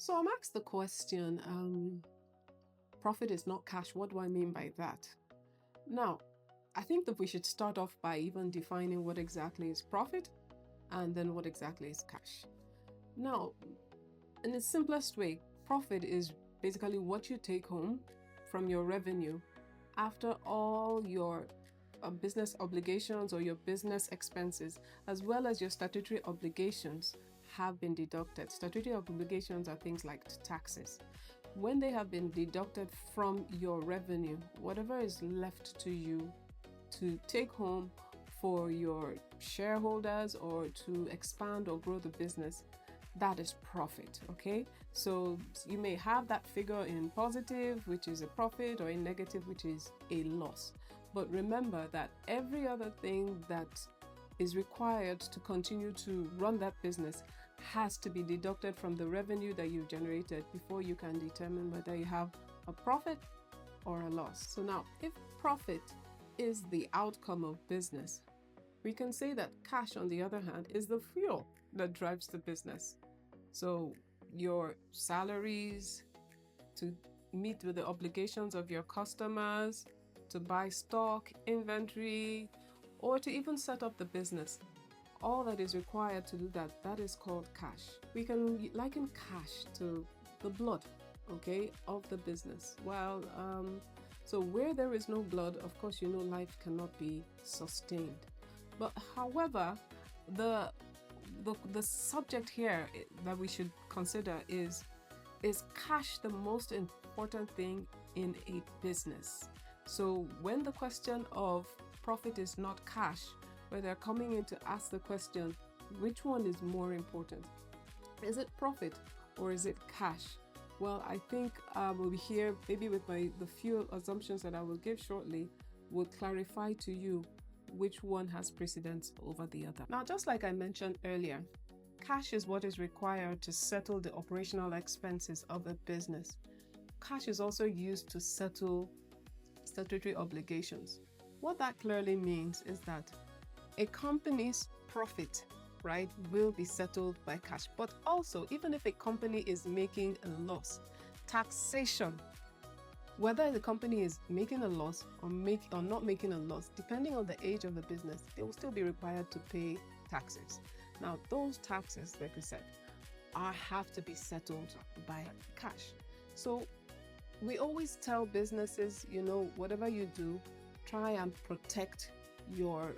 So I'm asked the question, profit is not cash. What do I mean by that? Now, I think that we should start off by even defining what exactly is profit and then what exactly is cash. Now, in the simplest way, profit is basically what you take home from your revenue after all your business obligations or your business expenses, as well as your statutory obligations, have been deducted. Statutory obligations are things like taxes. When they have been deducted from your revenue, whatever is left to you to take home for your shareholders or to expand or grow the business, that is profit. Okay, so you may have that figure in positive, which is a profit, or in negative, which is a loss. But remember that every other thing that is required to continue to run that business has to be deducted from the revenue that you've generated before you can determine whether you have a profit or a loss. So now, if profit is the outcome of business, we can say that cash, on the other hand, is the fuel that drives the business. So your salaries, to meet with the obligations of your customers, to buy stock, inventory, or to even set up the business, all that is required to do that, that is called cash. We can liken cash to the blood, okay, of the business. Well, so where there is no blood, of course, life cannot be sustained. But however, the subject here that we should consider is cash the most important thing in a business? So when the question of profit is not cash, where they're coming in to ask the question, which one is more important? Is it profit or is it cash? Well, I think we'll be here, maybe with the few assumptions that I will give shortly, will clarify to you which one has precedence over the other. Now, just like I mentioned earlier, cash is what is required to settle the operational expenses of a business. Cash is also used to settle statutory obligations. What that clearly means is that a company's profit, right, will be settled by cash. But also, even if a company is making a loss, taxation, whether the company is making a loss or not making a loss, depending on the age of the business, they will still be required to pay taxes. Now, those taxes, like we said, have to be settled by cash. So we always tell businesses, whatever you do, try and protect your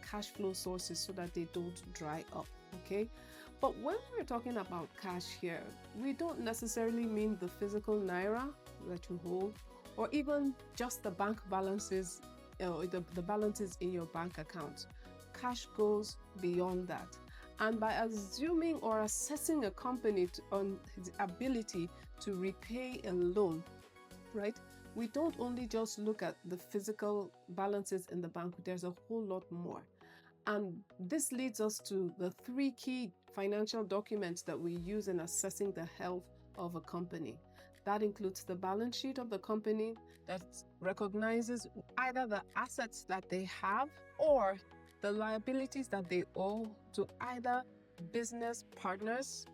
cash flow sources so that they don't dry up, okay? But when we're talking about cash here, we don't necessarily mean the physical naira that you hold, or even just the bank balances, the balances in your bank account. Cash goes beyond that. And by assuming or assessing a company on its ability to repay a loan, right, we don't only just look at the physical balances in the bank, there's a whole lot more. And this leads us to the three key financial documents that we use in assessing the health of a company. That includes the balance sheet of the company that recognizes either the assets that they have or the liabilities that they owe to either business partners,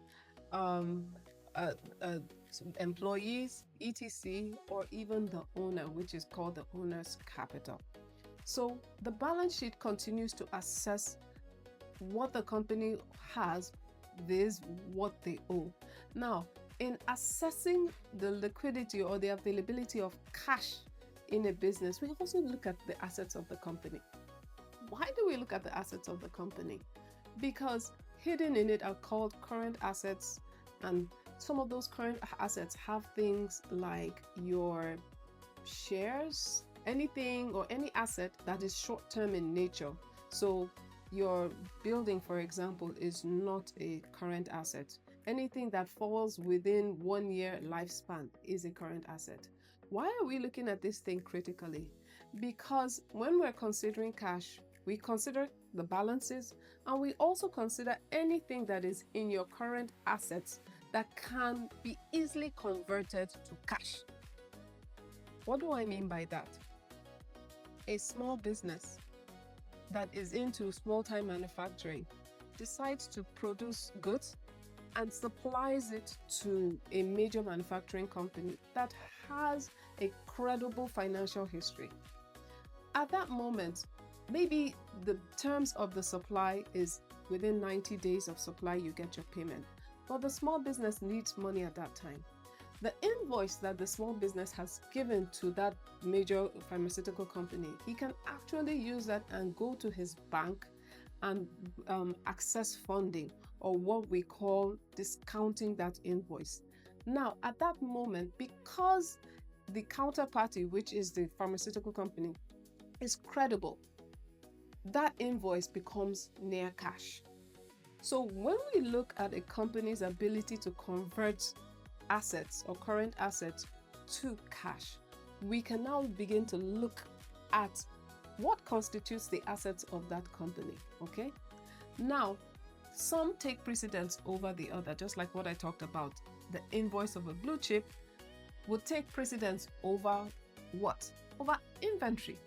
employees, etc., or even the owner, which is called the owner's capital. So the balance sheet continues to assess what the company has versus what they owe. Now, in assessing the liquidity or the availability of cash in a business, we also look at the assets of the company. Why do we look at the assets of the company? Because hidden in it are called current assets, and some of those current assets have things like your shares, anything or any asset that is short-term in nature. So your building, for example, is not a current asset. Anything that falls within 1 year lifespan is a current asset. Why are we looking at this thing critically? Because when we're considering cash, we consider the balances, and we also consider anything that is in your current assets that can be easily converted to cash. What do I mean by that? A small business that is into small-time manufacturing decides to produce goods and supplies it to a major manufacturing company that has a credible financial history. At that moment, maybe the terms of the supply is within 90 days of supply, you get your payment. But the small business needs money at that time. The invoice that the small business has given to that major pharmaceutical company, he can actually use that and go to his bank and access funding, or what we call discounting that invoice. Now, at that moment, because the counterparty, which is the pharmaceutical company, is credible, that invoice becomes near cash. So when we look at a company's ability to convert assets or current assets to cash, we can now begin to look at what constitutes the assets of that company. Okay, now some take precedence over the other, just like what I talked about. The invoice of a blue chip would take precedence over what? Over inventory.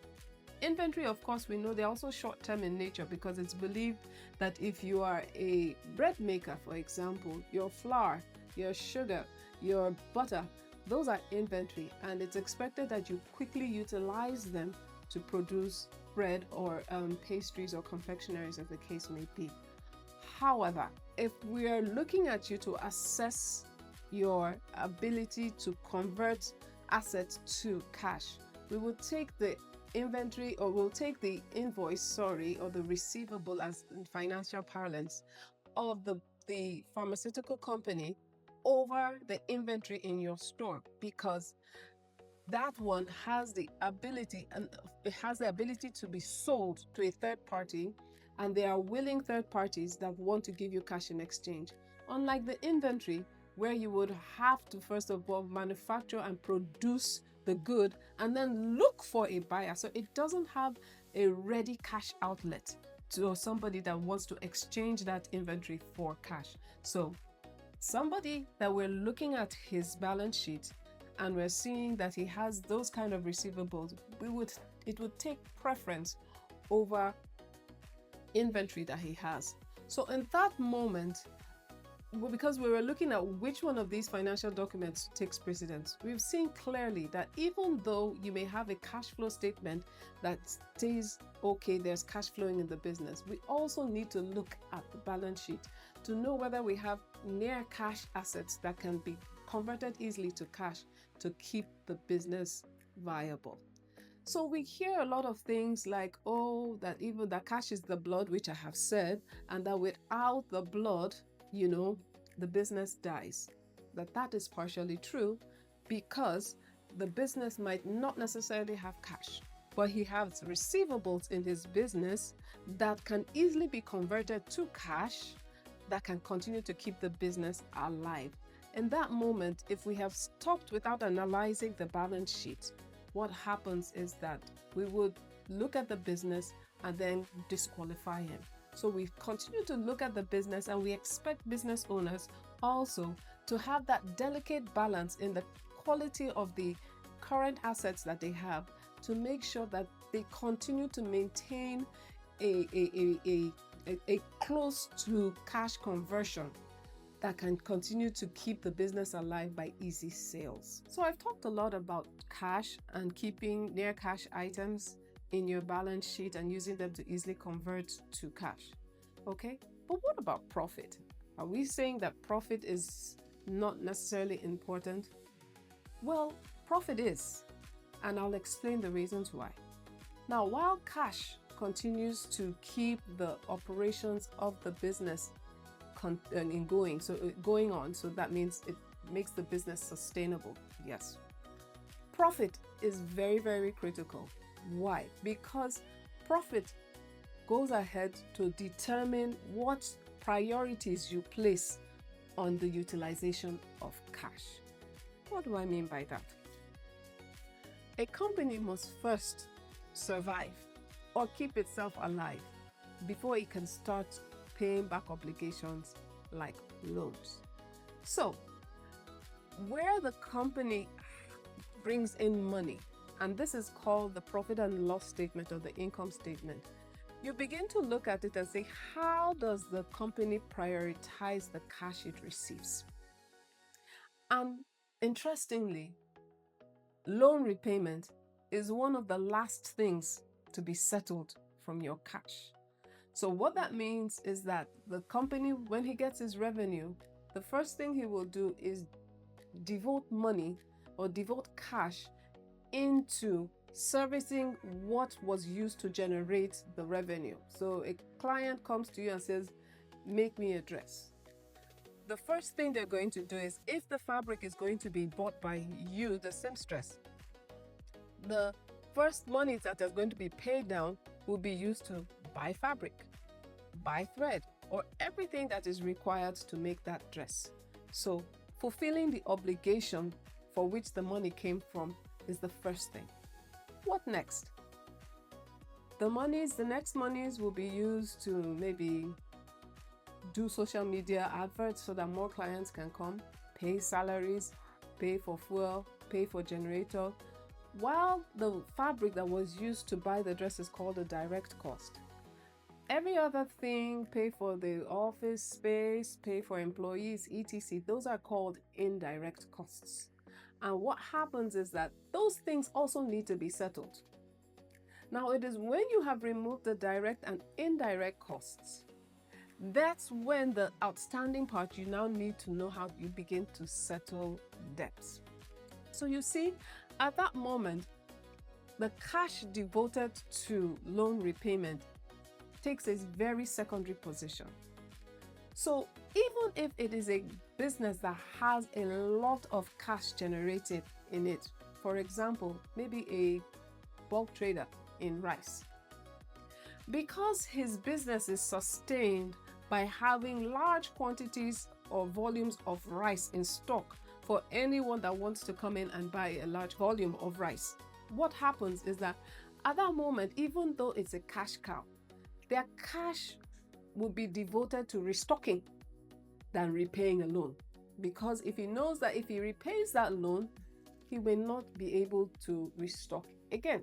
Inventory, of course, we know they're also short-term in nature, because it's believed that if you are a bread maker, for example, your flour, your sugar, your butter, those are inventory, and it's expected that you quickly utilize them to produce bread or pastries or confectionaries, as the case may be. However, if we are looking at you to assess your ability to convert assets to cash, we will take the inventory, or we'll take the invoice, or the receivable, as in financial parlance, of the pharmaceutical company over the inventory in your store, because that one has the ability, and it has the ability to be sold to a third party, and there are willing third parties that want to give you cash in exchange. Unlike the inventory, where you would have to first of all manufacture and produce the good and then look for a buyer. So it doesn't have a ready cash outlet to somebody that wants to exchange that inventory for cash. So somebody that we're looking at his balance sheet and we're seeing that he has those kind of receivables, it would take preference over inventory that he has. So in that moment, because we were looking at which one of these financial documents takes precedence, we've seen clearly that even though you may have a cash flow statement that says, okay, there's cash flowing in the business, we also need to look at the balance sheet to know whether we have near cash assets that can be converted easily to cash to keep the business viable. So we hear a lot of things like, oh, that even that cash is the blood, which I have said, and that without the blood, the business dies. That is partially true, because the business might not necessarily have cash, but he has receivables in his business that can easily be converted to cash that can continue to keep the business alive. In that moment, if we have stopped without analyzing the balance sheet, what happens is that we would look at the business and then disqualify him. So we continue to look at the business, and we expect business owners also to have that delicate balance in the quality of the current assets that they have, to make sure that they continue to maintain a close to cash conversion that can continue to keep the business alive by easy sales. So I've talked a lot about cash and keeping near cash items in your balance sheet and using them to easily convert to cash. Okay, but what about profit? Are we saying that profit is not necessarily important? Well, profit is, and I'll explain the reasons why. Now, while cash continues to keep the operations of the business going on, so that means it makes the business sustainable. Yes. Profit is very, very critical. Why? Because profit goes ahead to determine what priorities you place on the utilization of cash. What do I mean by that? A company must first survive or keep itself alive before it can start paying back obligations like loans. So, where the company brings in money, and this is called the profit and loss statement or the income statement, you begin to look at it and say, how does the company prioritize the cash it receives? And interestingly, loan repayment is one of the last things to be settled from your cash. So what that means is that the company, when he gets his revenue, the first thing he will do is devote money or devote cash into servicing what was used to generate the revenue. So a client comes to you and says, make me a dress. The first thing they're going to do is, if the fabric is going to be bought by you, the seamstress, the first money that is going to be paid down will be used to buy fabric, buy thread, or everything that is required to make that dress. So fulfilling the obligation for which the money came from is the first thing. What next? The next monies will be used to maybe do social media adverts so that more clients can come, pay salaries, pay for fuel, pay for generator, while the fabric that was used to buy the dress is called a direct cost. Every other thing, pay for the office space, pay for employees, etc., those are called indirect costs. And what happens is that those things also need to be settled. Now, it is when you have removed the direct and indirect costs, that's when the outstanding part, you now need to know how you begin to settle debts. So you see, at that moment, the cash devoted to loan repayment takes a very secondary position. So even if it is a business that has a lot of cash generated in it, for example, maybe a bulk trader in rice, because his business is sustained by having large quantities or volumes of rice in stock for anyone that wants to come in and buy a large volume of rice, what happens is that at that moment, even though it's a cash cow, their cash will be devoted to restocking than repaying a loan. Because if he knows that if he repays that loan, he will not be able to restock again.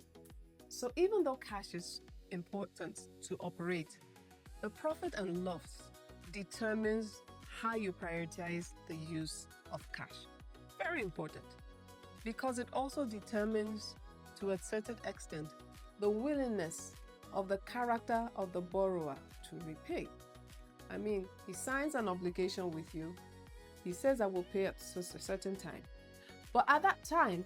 So even though cash is important to operate, the profit and loss determines how you prioritize the use of cash. Very important, because it also determines, to a certain extent, the willingness of the character of the borrower to repay. I mean, he signs an obligation with you. He says, I will pay at a certain time. But at that time,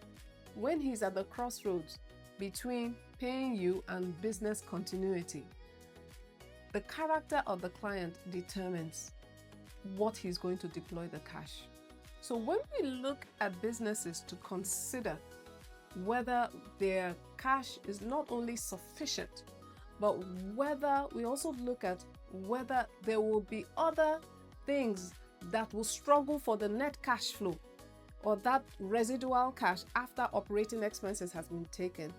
when he's at the crossroads between paying you and business continuity, the character of the client determines what he's going to deploy the cash. So when we look at businesses to consider whether their cash is not only sufficient, but whether we also look at whether there will be other things that will struggle for the net cash flow, or that residual cash after operating expenses has been taken,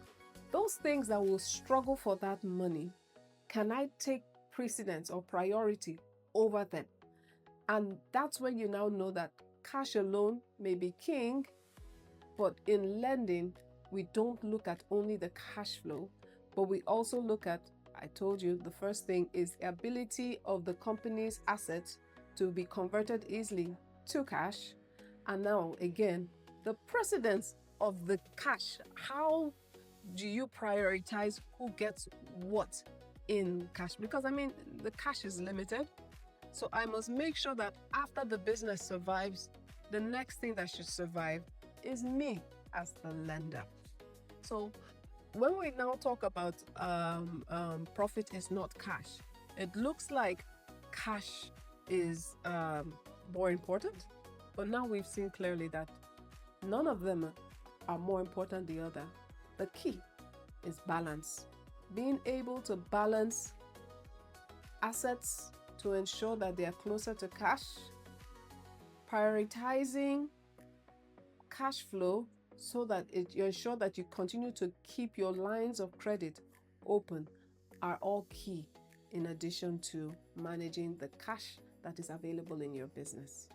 those things that will struggle for that money, can I take precedence or priority over them? And that's when you now know that cash alone may be king, but in lending, we don't look at only the cash flow, but we also look at, I told you, the first thing is the ability of the company's assets to be converted easily to cash. And now, again, the precedence of the cash. How do you prioritize who gets what in cash? Because, I mean, the cash is limited. So I must make sure that after the business survives, the next thing that should survive is me as the lender. So when we now talk about profit is not cash, it looks like cash is more important. But now we've seen clearly that none of them are more important than the other. The key is balance. Being able to balance assets to ensure that they are closer to cash, prioritizing cash flow so that you ensure that you continue to keep your lines of credit open, are all key, in addition to managing the cash that is available in your business.